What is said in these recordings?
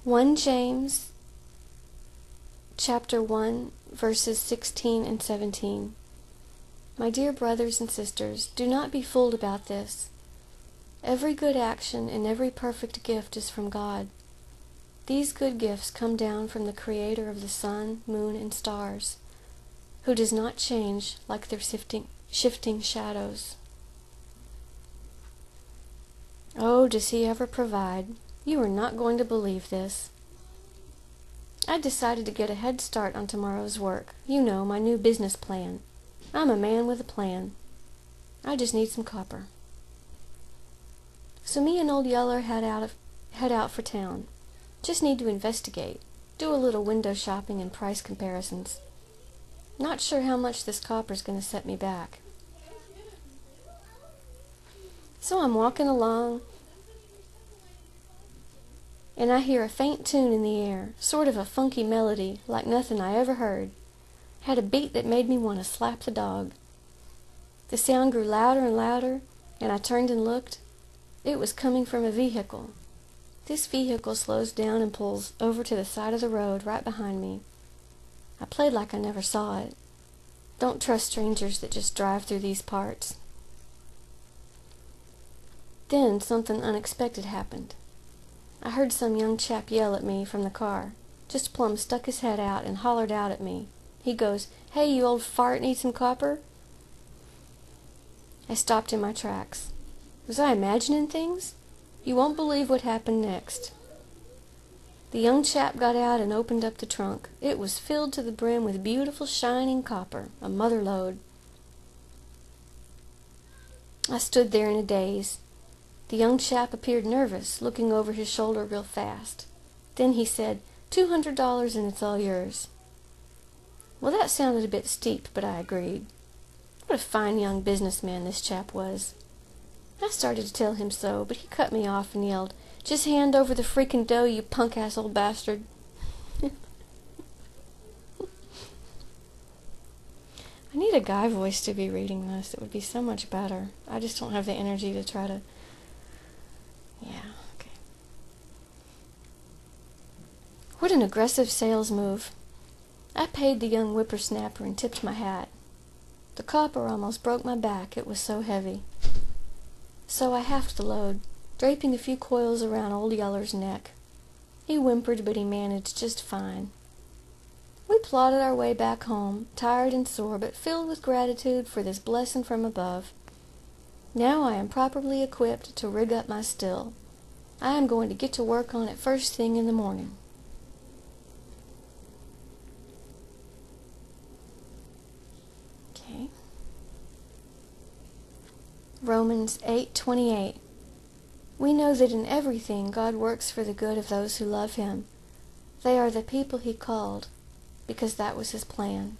1 James chapter 1, verses 16 and 17. My dear brothers and sisters, do not be fooled about this. Every good action and every perfect gift is from God. These good gifts come down from the Creator of the sun, moon, and stars, who does not change like their shifting shadows. Oh, does He ever provide? You are not going to believe this. I decided to get a head start on tomorrow's work. You know, my new business plan. I'm a man with a plan. I just need some copper. So me and Old Yeller head out for town. Just need to investigate. Do a little window shopping and price comparisons. Not sure how much this copper's going to set me back. So I'm walking along, and I hear a faint tune in the air, sort of a funky melody, like nothing I ever heard. Had a beat that made me want to slap the dog. The sound grew louder and louder, and I turned and looked. It was coming from a vehicle. This vehicle slows down and pulls over to the side of the road right behind me. I played like I never saw it. Don't trust strangers that just drive through these parts. Then something unexpected happened. I heard some young chap yell at me from the car. Just plumb stuck his head out and hollered out at me. He goes, "Hey, you old fart, need some copper?" I stopped in my tracks. Was I imagining things? You won't believe what happened next. The young chap got out and opened up the trunk. It was filled to the brim with beautiful shining copper, a mother lode. I stood there in a daze. The young chap appeared nervous, looking over his shoulder real fast. Then he said, $200 and it's all yours. Well, that sounded a bit steep, but I agreed. What a fine young businessman this chap was. I started to tell him so, but he cut me off and yelled, "Just hand over the freaking dough, you punk-ass old bastard." I need a guy voice to be reading this. It would be so much better. I just don't have the energy to try to... Yeah, okay. What an aggressive sales move. I paid the young whippersnapper and tipped my hat. The copper almost broke my back, it was so heavy. So I halved the load, draping a few coils around Old Yeller's neck. He whimpered, but he managed just fine. We plodded our way back home, tired and sore, but filled with gratitude for this blessing from above. Now I am properly equipped to rig up my still. I am going to get to work on it first thing in the morning. Okay. Romans 8:28. We know that in everything God works for the good of those who love Him. They are the people He called, because that was His plan.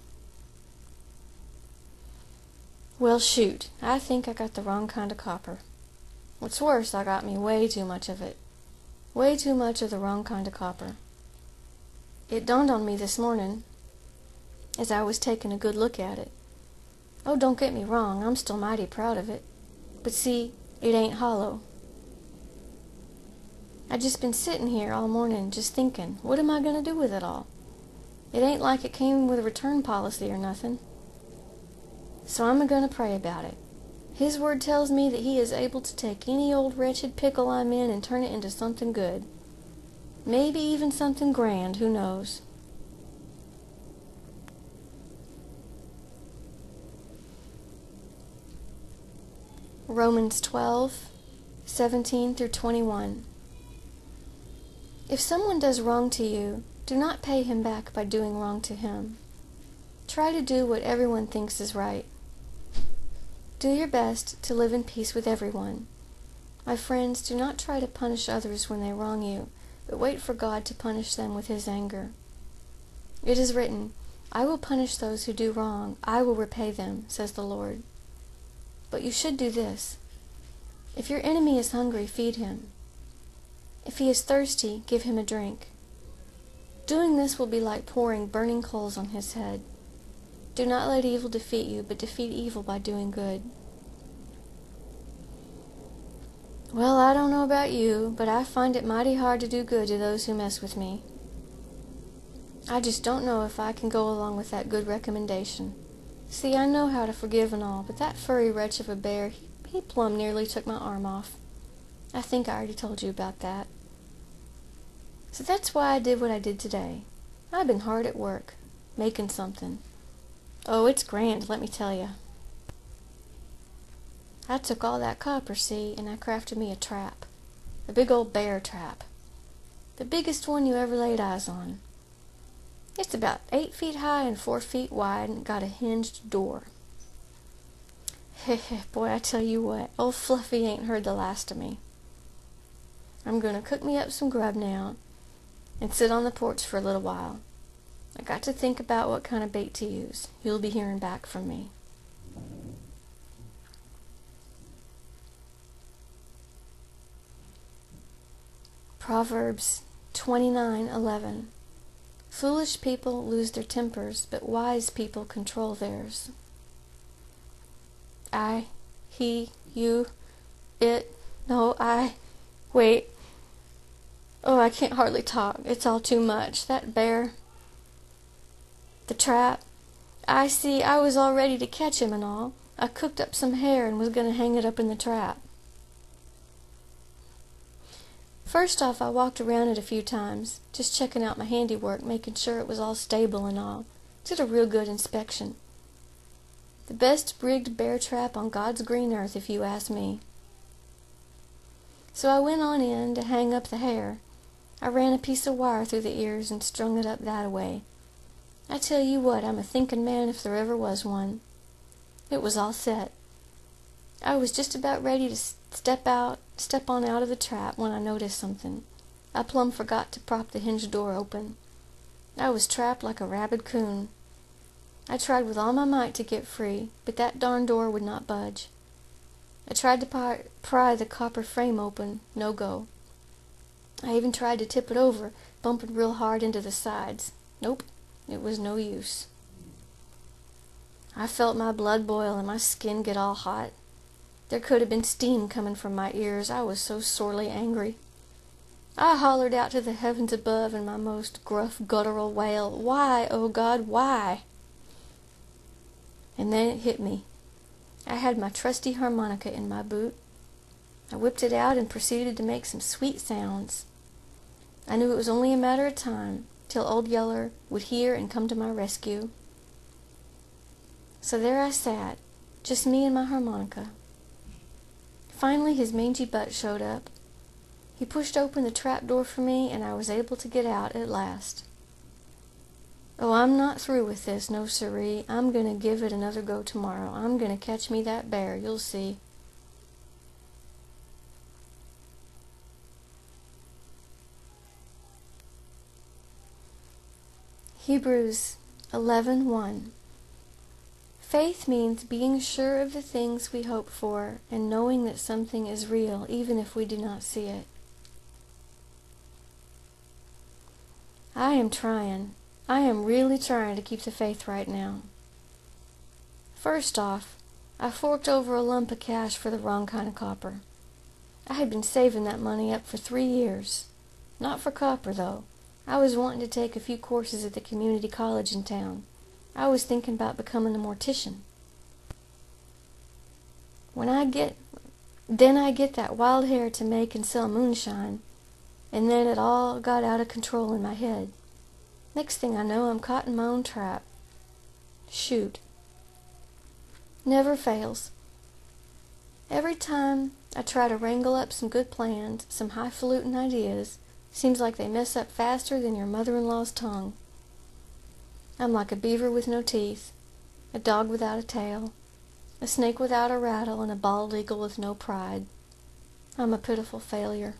Well, shoot, I think I got the wrong kind of copper. What's worse, I got me way too much of it. Way too much of the wrong kind of copper. It dawned on me this morning, as I was taking a good look at it. Oh, don't get me wrong, I'm still mighty proud of it. But see, it ain't hollow. I just been sitting here all morning just thinking, what am I going to do with it all? It ain't like it came with a return policy or nothing. So I'm going to pray about it. His word tells me that He is able to take any old wretched pickle I'm in and turn it into something good. Maybe even something grand, who knows? Romans 12:17 through 21. If someone does wrong to you, do not pay him back by doing wrong to him. Try to do what everyone thinks is right. Do your best to live in peace with everyone. My friends, do not try to punish others when they wrong you, but wait for God to punish them with His anger. It is written, "I will punish those who do wrong. I will repay them, says the Lord." But you should do this. If your enemy is hungry, feed him. If he is thirsty, give him a drink. Doing this will be like pouring burning coals on his head. Do not let evil defeat you, but defeat evil by doing good. Well, I don't know about you, but I find it mighty hard to do good to those who mess with me. I just don't know if I can go along with that good recommendation. See, I know how to forgive and all, but that furry wretch of a bear, he plumb nearly took my arm off. I think I already told you about that. So that's why I did what I did today. I've been hard at work, making something. Oh, it's grand, let me tell you. I took all that copper, see, and I crafted me a trap. A big old bear trap. The biggest one you ever laid eyes on. It's about 8 feet high and 4 feet wide and got a hinged door. Boy, I tell you what, old Fluffy ain't heard the last of me. I'm going to cook me up some grub now and sit on the porch for a little while. I got to think about what kind of bait to use. You'll be hearing back from me. Proverbs 29:11. Foolish people lose their tempers, but wise people control theirs. I, he, you, it, no, wait. Oh, I can't hardly talk. It's all too much. That bear, the trap. I see, I was all ready to catch him and all. I cooked up some hair and was going to hang it up in the trap. First off, I walked around it a few times, just checking out my handiwork, making sure it was all stable and all. Did a real good inspection. The best rigged bear trap on God's green earth, if you ask me. So I went on in to hang up the hair. I ran a piece of wire through the ears and strung it up that way. I tell you what, I'm a thinking man if there ever was one. It was all set. I was just about ready to step on out of the trap when I noticed something. I plumb forgot to prop the hinged door open. I was trapped like a rabid coon. I tried with all my might to get free, but that darn door would not budge. I tried to pry the copper frame open, no go. I even tried to tip it over, bumping real hard into the sides. Nope, it was no use. I felt my blood boil and my skin get all hot. There could have been steam coming from my ears. I was so sorely angry. I hollered out to the heavens above in my most gruff, guttural wail, "Why, oh God, why?" And then it hit me. I had my trusty harmonica in my boot. I whipped it out and proceeded to make some sweet sounds. I knew it was only a matter of time till Old Yeller would hear and come to my rescue. So there I sat, just me and my harmonica. Finally his mangy butt showed up. He pushed open the trap door for me, and I was able to get out at last. Oh, I'm not through with this, no siree. I'm going to give it another go tomorrow. I'm going to catch me that bear, you'll see. Hebrews 11:1. Faith means being sure of the things we hope for and knowing that something is real even if we do not see it. I am trying. I am really trying to keep the faith right now. First off, I forked over a lump of cash for the wrong kind of copper. I had been saving that money up for 3 years. Not for copper, though. I was wanting to take a few courses at the community college in town. I was thinking about becoming a mortician. Then I get that wild hair to make and sell moonshine, and then it all got out of control in my head. Next thing I know, I'm caught in my own trap. Shoot. Never fails. Every time I try to wrangle up some good plans, some highfalutin ideas, seems like they mess up faster than your mother-in-law's tongue. I'm like a beaver with no teeth, a dog without a tail, a snake without a rattle, and a bald eagle with no pride. I'm a pitiful failure.